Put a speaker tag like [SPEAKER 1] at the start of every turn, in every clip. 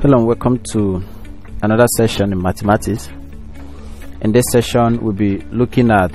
[SPEAKER 1] Hello and welcome to another session in mathematics. In this session we'll be looking at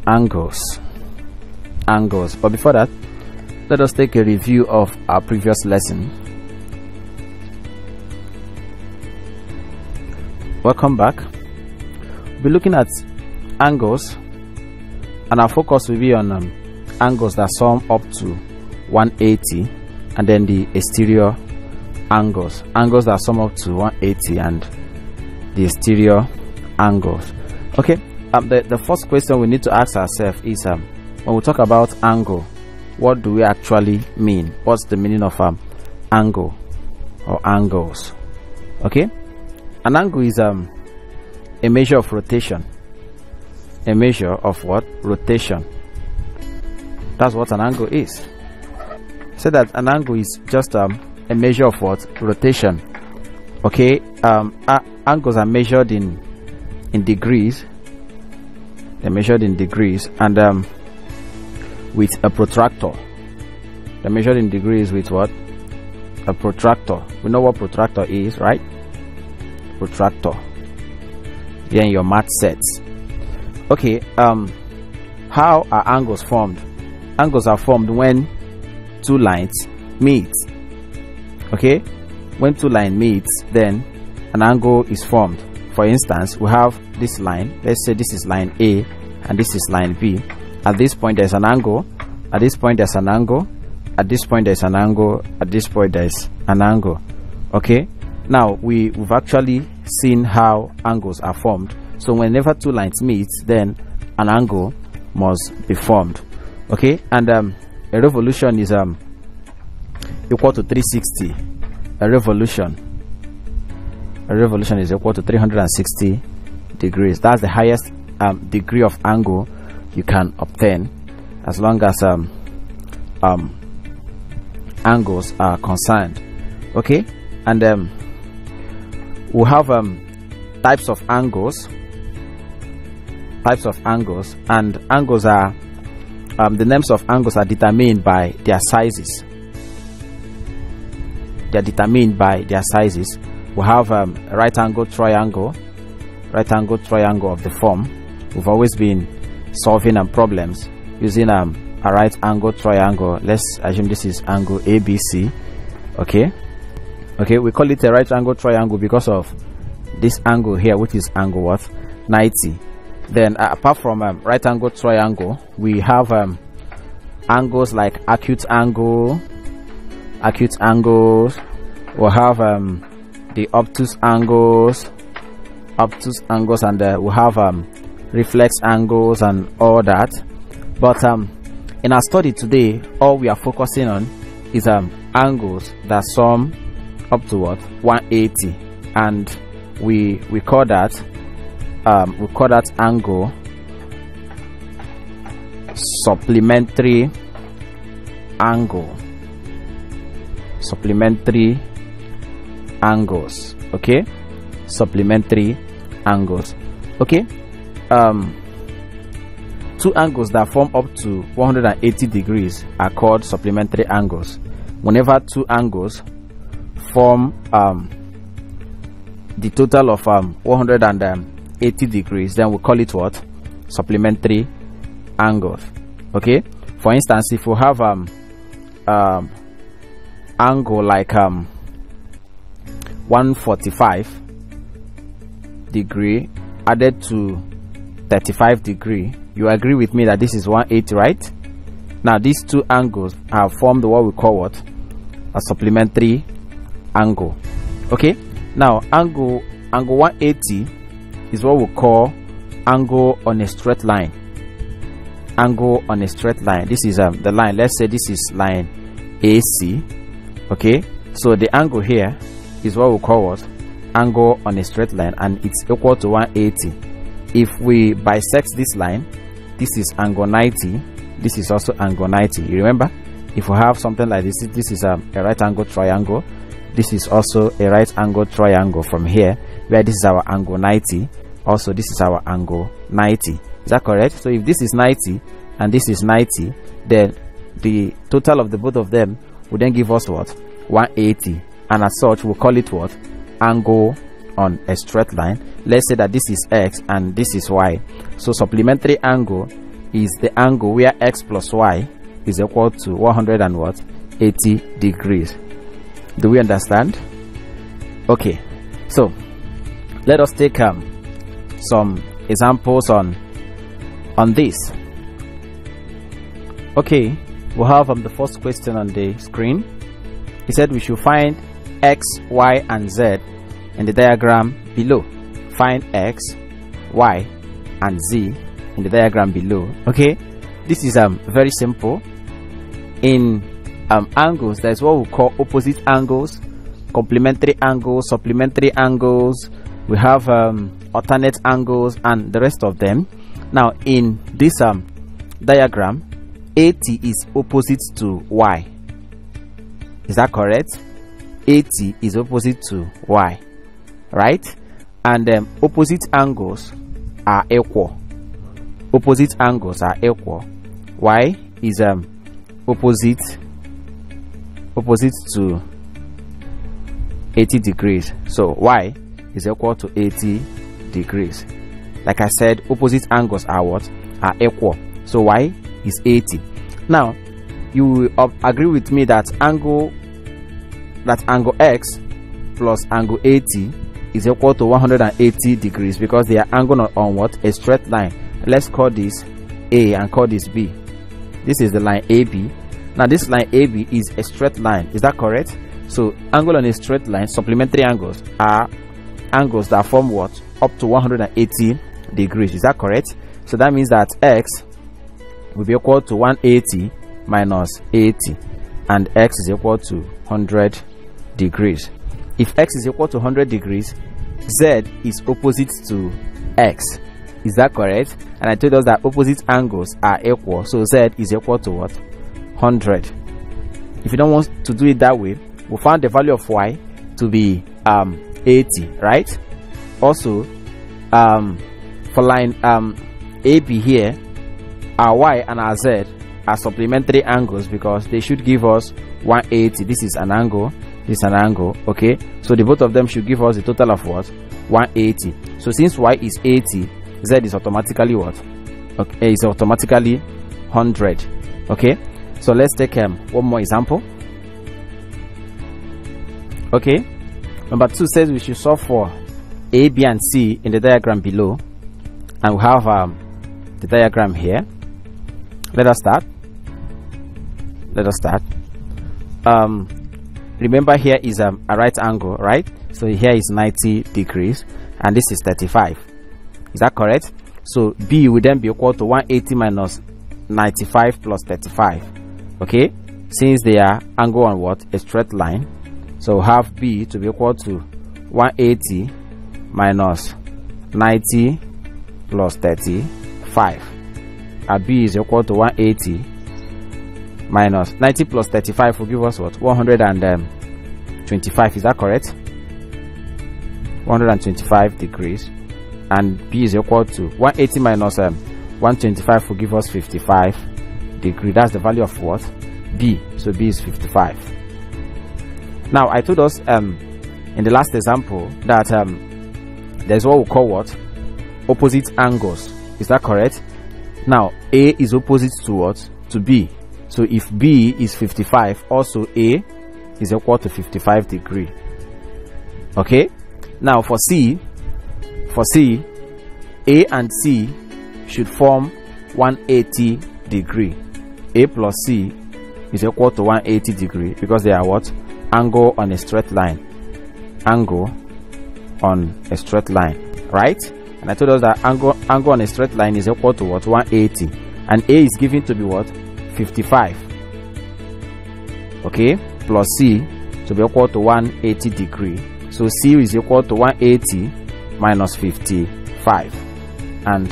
[SPEAKER 1] angles. But before that, let us take a review of our previous lesson. Welcome back. We'll be looking at angles, and our focus will be on angles that sum up to 180, and then the exterior angles that sum up to 180 and the exterior angles. Okay, the first question we need to ask ourselves is when we talk about angle, what do we actually mean? What's the meaning of angle or angles? Okay, an angle is a measure of rotation. A measure of what? Rotation. That's what an angle is. So that an angle is just a measure of what? Rotation. Okay, angles are measured in degrees. They're measured in degrees, and with a protractor. They're measured in degrees with what? A protractor. We know what protractor is, right? Protractor. Here in your math sets. Okay, how are angles formed? Angles are formed when two lines meet. Okay, when two lines meet, then an angle is formed. For instance, we have this line. Let's say this is line A and this is line B. At this point there's an angle, at this point there's an angle, at this point there's an angle, at this point there's an angle. Okay, now we've actually seen how angles are formed. So whenever two lines meet, then an angle must be formed. Okay, and a revolution is equal to 360. A revolution is equal to 360 degrees. That's the highest degree of angle you can obtain, as long as angles are concerned. Okay, and we have types of angles. And angles are the names of angles are determined by their sizes. They are determined by their sizes. We have a right angle triangle of the form. We've always been solving problems using a right angle triangle. Let's assume this is angle ABC. Okay, we call it a right angle triangle because of this angle here, which is angle what? 90. Then apart from right angle triangle, we have angles like acute angles. We'll have the obtuse angles, and we'll have reflex angles and all that. But in our study today, all we are focusing on is angles that sum up to what? 180, and we call that angle supplementary angles. Okay, supplementary angles. Okay, two angles that form up to 180 degrees are called supplementary angles. Whenever two angles form the total of 180 degrees, then we call it what? Supplementary angles. Okay, for instance, if we have angle like 145 degree added to 35 degree, you agree with me that this is 180, right? Now these two angles have formed what we call what? A supplementary angle. Okay, now angle 180 is what we call angle on a straight line. Angle on a straight line. This is the line. Let's say this is line AC. Okay, so the angle here is what we call what? Angle on a straight line, and it's equal to 180. If we bisect this line, this is angle 90, this is also angle 90. You remember, if we have something like this, this is a right angle triangle, this is also a right angle triangle from here, where this is our angle 90, also this is our angle 90. Is that correct? So if this is 90 and this is 90, then the total of the both of them would then give us what? 180. and as such we'll call it what? Angle on a straight line. Let's say that this is x and this is y. So supplementary angle is the angle where x plus y is equal to 180 degrees. Do we understand? Okay, so let us take some examples on this. Okay, we'll have the first question on the screen. He said we should find x, y, and z in the diagram below. Find x, y, and z in the diagram below. Okay, this is very simple. In angles, there's what we call opposite angles, complementary angles, supplementary angles. We have alternate angles and the rest of them. Now in this diagram, 80 is opposite to y. Is that correct? 80 is opposite to y, right? And opposite angles are equal. Opposite angles are equal. Y is opposite to 80 degrees. So y is equal to 80 degrees. Like I said, opposite angles are what? Are equal. So y is 80. Now you will agree with me that angle x plus angle 80 is equal to 180 degrees because they are angled on what? A straight line. Let's call this A and call this B. This is the line AB. Now this line AB is a straight line. Is that correct? So angle on a straight line, supplementary angles are angles that form what? Up to 180 degrees. Is that correct? So that means that x will be equal to 180 minus 80, and x is equal to 100 degrees. If x is equal to 100 degrees, z is opposite to x. Is that correct? And I told us that opposite angles are equal, so z is equal to what? 100. If you don't want to do it that way, we found the value of y to be 80, right? Also for line AB here, our y and our z are supplementary angles because they should give us 180. This is an angle, this is an angle. Okay, so the both of them should give us a total of what? 180. So since y is 80, z is automatically what? Okay, it's automatically 100. Okay, so let's take one more example. Okay, number 2 says we should solve for A, B, and C in the diagram below, and we have the diagram here. Let us start. Remember, here is a right angle, right? So here is 90 degrees and this is 35. Is that correct? So B will then be equal to 180 minus 95 plus 35. Okay, since they are angle on what? A straight line. So have B to be equal to 180 minus 90 plus 35. B is equal to 180 minus 90 plus 35 will give us what? 125. Is that correct? 125 degrees. And B is equal to 180 minus 125 will give us 55 degrees. That's the value of what? B. So B is 55. Now I told us in the last example that there's what we call what? Opposite angles. Is that correct? Now A is opposite to what? To B. So if B is 55, also A is equal to 55 degree. Okay, now for C, A and C should form 180 degree. A plus C is equal to 180 degree because they are what? Angle on a straight line. Angle on a straight line, right? And I told us that angle on a straight line is equal to what? 180, and A is given to be what? 55. Okay, plus C to be equal to 180 degree. So C is equal to 180 minus 55, and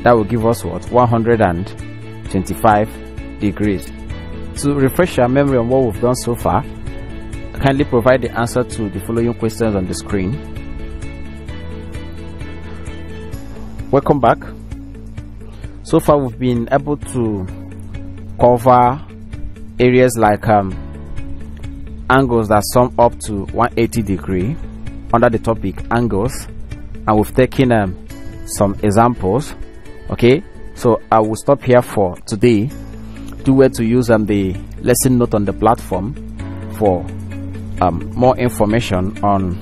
[SPEAKER 1] that will give us what? 125 degrees. To refresh your memory on what we've done so far, kindly provide the answer to the following questions on the screen. Welcome back. So far we've been able to cover areas like angles that sum up to 180 degree under the topic angles, and we've taken some examples. Okay, so I will stop here for today. Do where to use the lesson note on the platform for more information on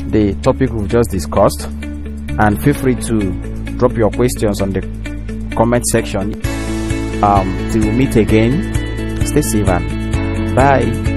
[SPEAKER 1] the topic we've just discussed, and feel free to drop your questions on the comment section. Till we meet again, stay safe and bye.